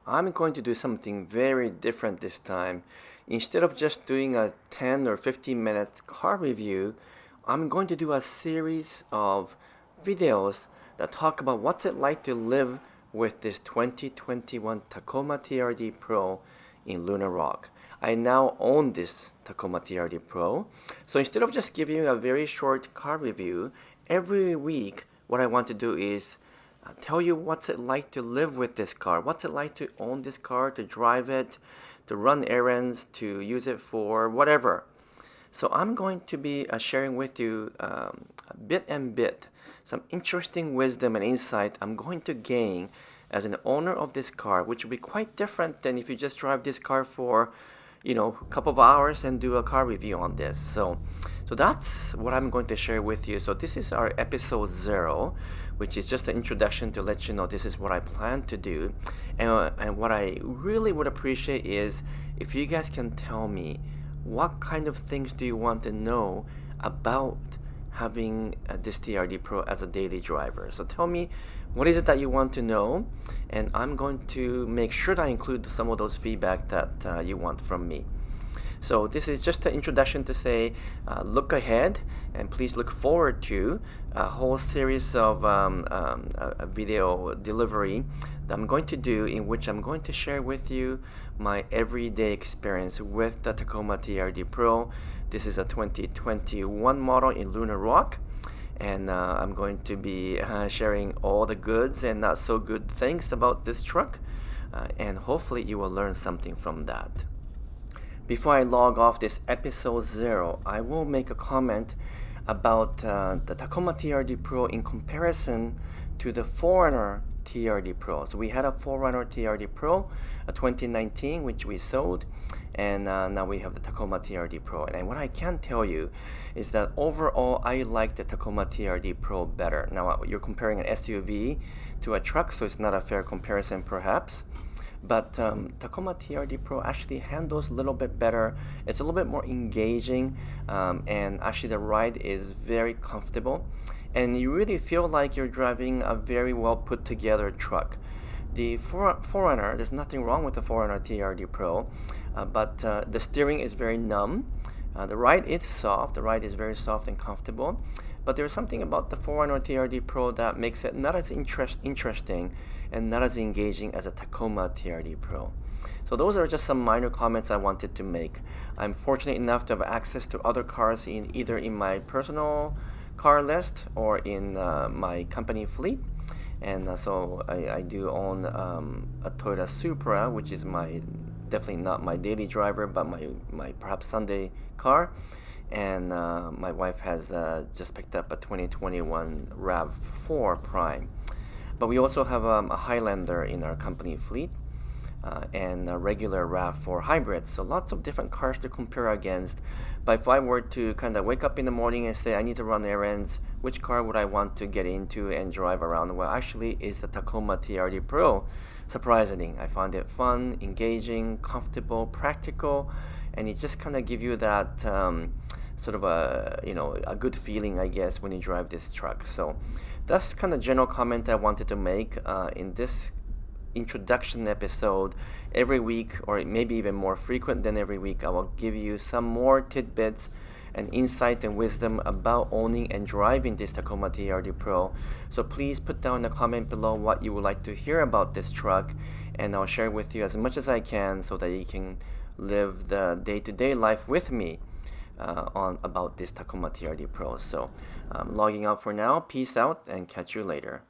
I'm going to do something very different this time. Instead of just doing a 10 or 15 minute car review, I'm going to do a series of videos that talk about what's it like to live with this 2021 Tacoma TRD Pro in Lunar Rock. I now own this Tacoma TRD Pro. So instead of just giving you a very short car review, every week what I want to do is tell you what's it like to live with this car, what's it like to own this car, to drive it, to run errands, to use it for whatever. So I'm going to be sharing with you bit and bit some interesting wisdom and insight I'm going to gain as an owner of this car, which will be quite different than if you just drive this car for a couple of hours and do a car review on this. So that's what I'm going to share with you. So this is our episode 0, which is just an introduction to let you know this is what I plan to do. And what I really would appreciate is if you guys can tell me what kind of things do you want to know about having this TRD Pro as a daily driver. So tell me, what is it that you want to know? And I'm going to make sure that I include some of those feedback that you want from me. So this is just an introduction to say, look ahead and please look forward to a whole series of a video delivery that I'm going to do, in which I'm going to share with you my everyday experience with the Tacoma TRD Pro. This is a 2021 model in Lunar Rock, and I'm going to be sharing all the goods and not so good things about this truck, and hopefully you will learn something from that. Before I log off this episode 0, I will make a comment about the Tacoma TRD Pro in comparison to the 4Runner TRD Pro. So we had a 4Runner TRD Pro, a 2019, which we sold, and now we have the Tacoma TRD Pro. And what I can tell you is that overall, I like the Tacoma TRD Pro better. Now you're comparing an SUV to a truck, so it's not a fair comparison perhaps. But Tacoma TRD Pro actually handles a little bit better. It's a little bit more engaging, and actually the ride is very comfortable, and you really feel like you're driving a very well put together truck. The 4Runner, there's nothing wrong with the 4Runner TRD Pro, but the steering is very numb. The ride is soft. The ride is very soft and comfortable, but there's something about the 4Runner TRD Pro that makes it not as interesting and not as engaging as a Tacoma TRD Pro. So those are just some minor comments I wanted to make. I'm fortunate enough to have access to other cars either in my personal car list or in my company fleet. And so I do own a Toyota Supra, which is definitely not my daily driver, but my perhaps Sunday car. And my wife has just picked up a 2021 RAV4 Prime. But we also have a Highlander in our company fleet, and a regular RAV4 hybrid. So lots of different cars to compare against. But if I were to kind of wake up in the morning and say I need to run errands, which car would I want to get into and drive around? Well, actually it's the Tacoma TRD Pro. Surprisingly, I find it fun, engaging, comfortable, practical, and it just kind of give you that sort of a good feeling, I guess, when you drive this truck. So that's kind of general comment I wanted to make in this introduction episode. Every week, or maybe even more frequent than every week, I will give you some more tidbits and insight and wisdom about owning and driving this Tacoma TRD Pro. So please put down in the comment below what you would like to hear about this truck, and I'll share with you as much as I can so that you can live the day-to-day life with me on about this Tacoma TRD Pro. So I'm logging out for now. Peace out and catch you later.